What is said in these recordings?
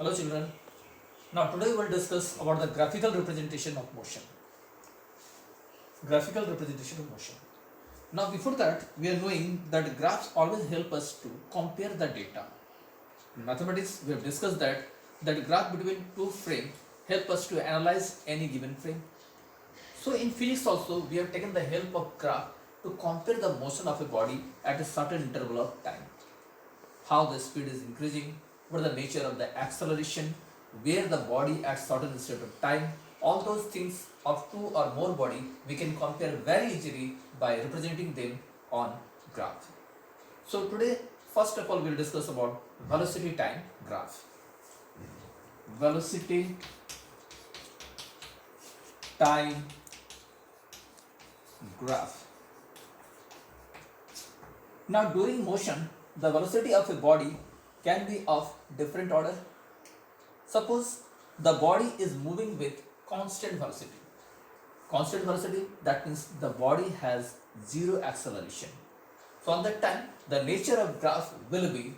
Hello children. Now today we will discuss about the graphical representation of motion. Graphical representation of motion. Now before that we are knowing that graphs always help us to compare the data. In mathematics we have discussed that graph between two frames help us to analyze any given frame. So in physics also we have taken the help of graph to compare the motion of a body at a certain interval of time. How the speed is increasing, what is the nature of the acceleration, where the body at certain state of time, all those things of two or more body we can compare very easily by representing them on graph. So today first of all we will discuss about velocity time graph. Velocity time graph. Now during motion the velocity of a body can be of different order. Suppose the body is moving with constant velocity. Constant velocity, that means the body has zero acceleration. So on that time, the nature of graph will be,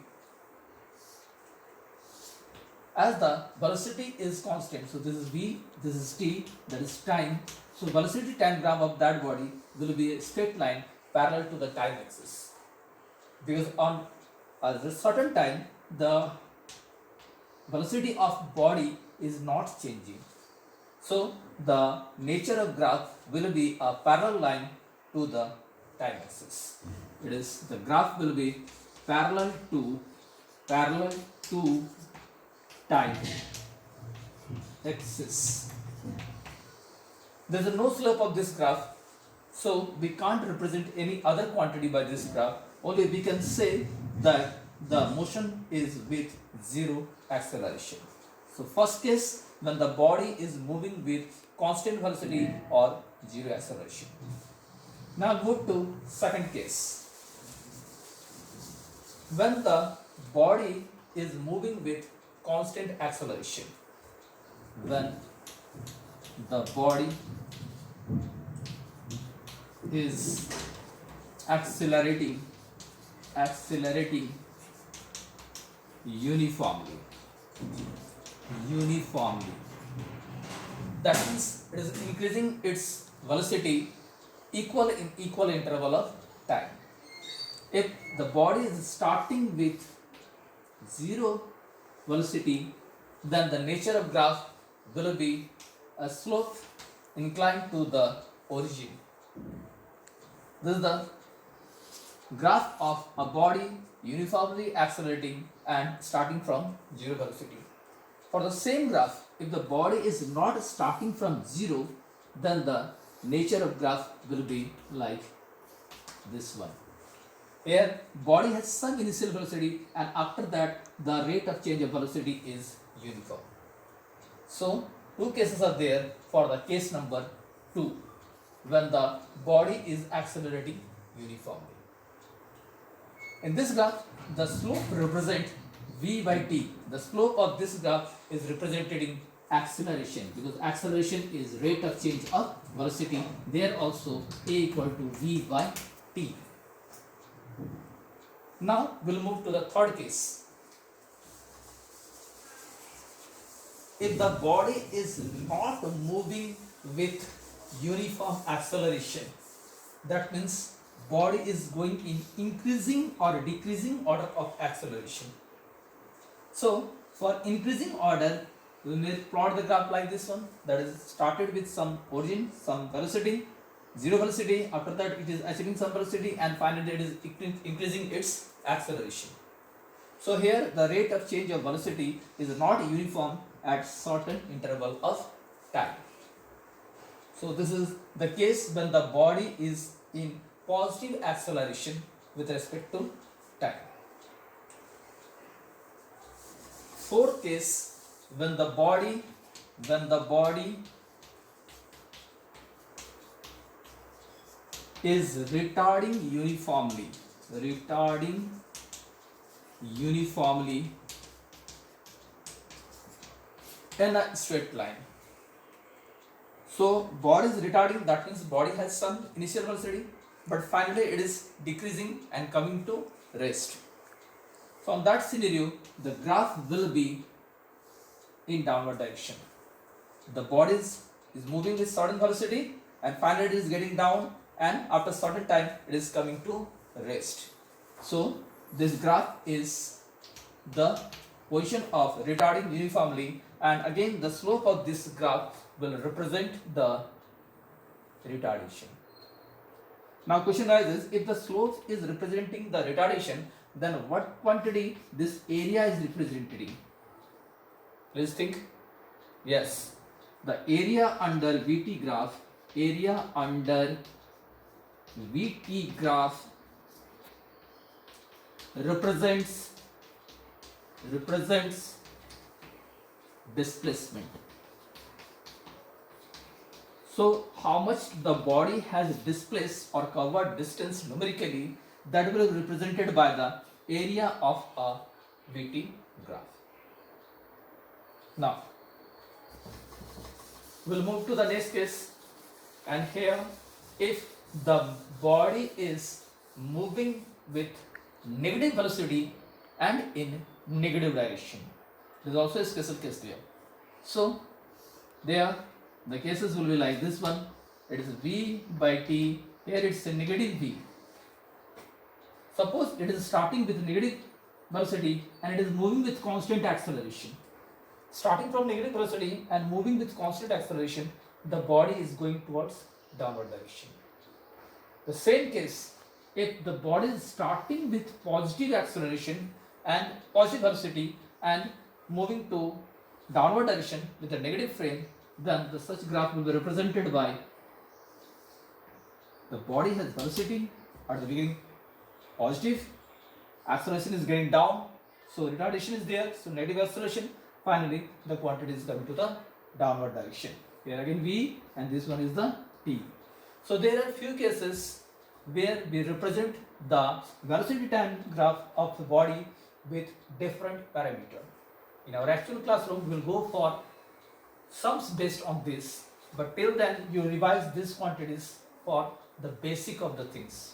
as the velocity is constant, so this is v, this is t, that is time. So velocity time graph of that body will be a straight line parallel to the time axis. Because on a certain time, the velocity of body is not changing. So the nature of graph will be a parallel line to the time axis. It is the graph will be parallel to time axis. There is no slope of this graph, so we can't represent any other quantity by this graph. Only we can say that the motion is with zero acceleration. So first case, when the body is moving with constant velocity or zero acceleration. Now move to second case. When the body is moving with constant acceleration. When the body is accelerating uniformly. That means it is increasing its velocity equal in equal interval of time. If the body is starting with zero velocity, then the nature of graph will be a slope inclined to the origin. This is the graph of a body uniformly accelerating and starting from zero velocity. For the same graph, if the body is not starting from zero, then the nature of graph will be like this one. Here, body has some initial velocity and after that, the rate of change of velocity is uniform. So, two cases are there for the case number 2, when the body is accelerating uniformly. In this graph, the slope represents v by t. The slope of this graph is represented in acceleration, because acceleration is rate of change of velocity. There also a equal to v by t. Now we'll move to the third case. If the body is not moving with uniform acceleration, that means body is going in increasing or decreasing order of acceleration. So for increasing order, we may plot the graph like this one, that is started with some origin, some velocity, zero velocity, after that it is achieving some velocity and finally it is increasing its acceleration. So here the rate of change of velocity is not uniform at certain interval of time. So this is the case when the body is in positive acceleration with respect to time. Fourth case, when the body is retarding uniformly in a straight line. So body is retarding, that means body has some initial velocity, but finally it is decreasing and coming to rest. So on that scenario, the graph will be in downward direction. The body is moving with certain velocity and finally it is getting down, and after certain time it is coming to rest. So this graph is the position of retarding uniformly, and again the slope of this graph will represent the retardation. Now question arises, if the slope is representing the retardation, then what quantity this area is representing? Please think. Yes, the area under VT graph, represents displacement. So how much the body has displaced or covered distance numerically, that will be represented by the area of a VT graph. Now we'll move to the next case, and here if the body is moving with negative velocity and in negative direction, there is also a special case there. So there the cases will be like this one, it is V by T, here it's a negative V. Suppose it is starting with negative velocity and it is moving with constant acceleration. Starting from negative velocity and moving with constant acceleration, the body is going towards downward direction. The same case, if the body is starting with positive acceleration and positive velocity and moving to downward direction with a negative frame, then the such graph will be represented by the body has velocity at the beginning positive, acceleration is getting down, so retardation is there, so negative acceleration, finally the quantity is coming to the downward direction. Here again V, and this one is the T. So there are few cases where we represent the velocity time graph of the body with different parameter. In our actual classroom we will go for sums based on this, but till then you revise these quantities for the basic of the things.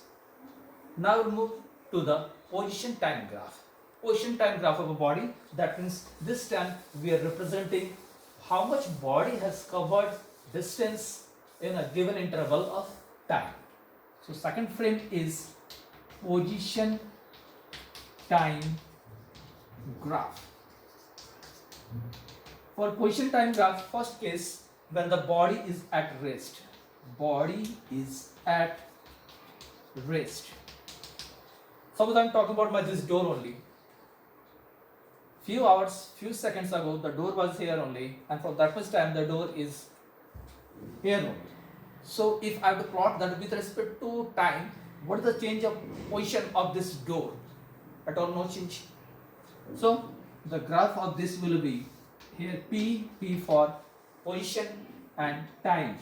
Now we'll move to the position time graph. Position time graph of a body, that means this time we are representing how much body has covered distance in a given interval of time. So second frame is position time graph. For position time graph, first case, when the body is at rest. Suppose I am talking about this door only. Few seconds ago the door was here only, and from that much time the door is here only. So if I have to plot that with respect to time, what is the change of position of this door? At all no change. So the graph of this will be here P for position and time.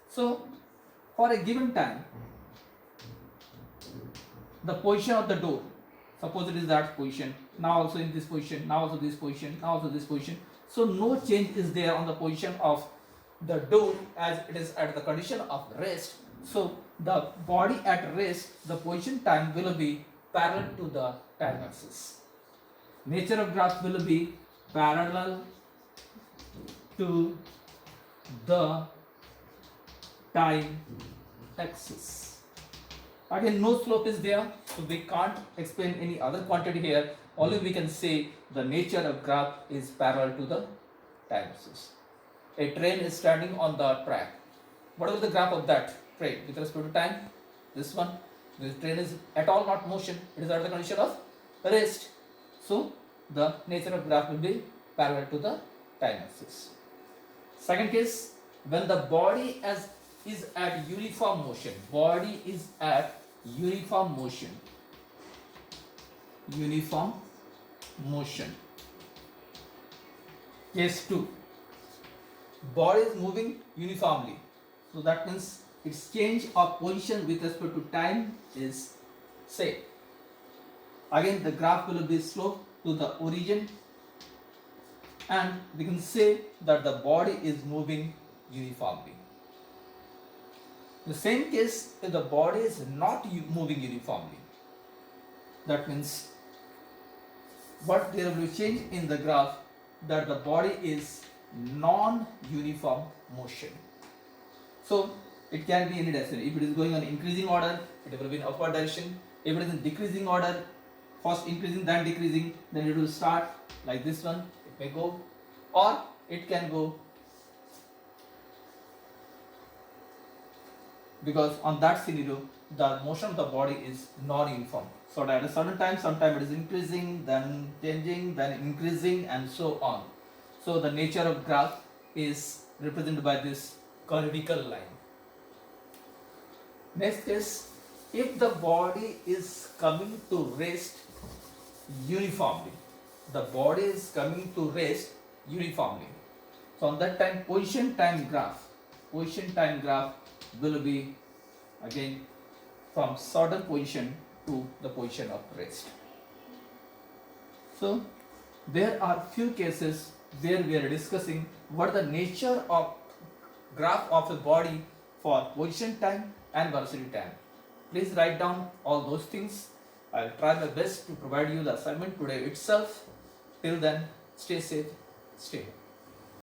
So for a given time, the position of the door, suppose it is that position, now also in this position, now also this position, now also this position. So no change is there on the position of the door as it is at the condition of rest. So the body at rest, the position time will be parallel to the time axis. Nature of graph will be parallel to the time axis. Again, no slope is there, so we can't explain any other quantity here. Only we can say the nature of graph is parallel to the time axis. A train is standing on the track. What is the graph of that train with respect to time? This one. This train is at all not motion. It is at the condition of rest. So the nature of graph will be parallel to the time axis. Second case, when the body is at uniform motion. Body is at uniform motion. Case 2. Body is moving uniformly. So that means its change of position with respect to time is same. Again the graph will be slope to the origin, and we can say that the body is moving uniformly. The same case if the body is not moving uniformly, that means what there will be change in the graph, that the body is non-uniform motion. So it can be any direction. If it is going on increasing order, it will be in upward direction. If it is in decreasing order, first increasing then decreasing, then it will start like this one. It may go, or it can go, because on that scenario the motion of the body is non-uniform. So at a certain time, sometime it is increasing, then changing, then increasing, and so on. So the nature of graph is represented by this curvical line. Next is, if the body is coming to rest uniformly, the body is coming to rest uniformly. So on that time, position time graph will be again from certain position to the position of rest. So there are few cases where we are discussing what the nature of graph of the body for position time and velocity time. Please write down all those things. I'll try my best to provide you the assignment today itself. Till then, stay safe, stay home.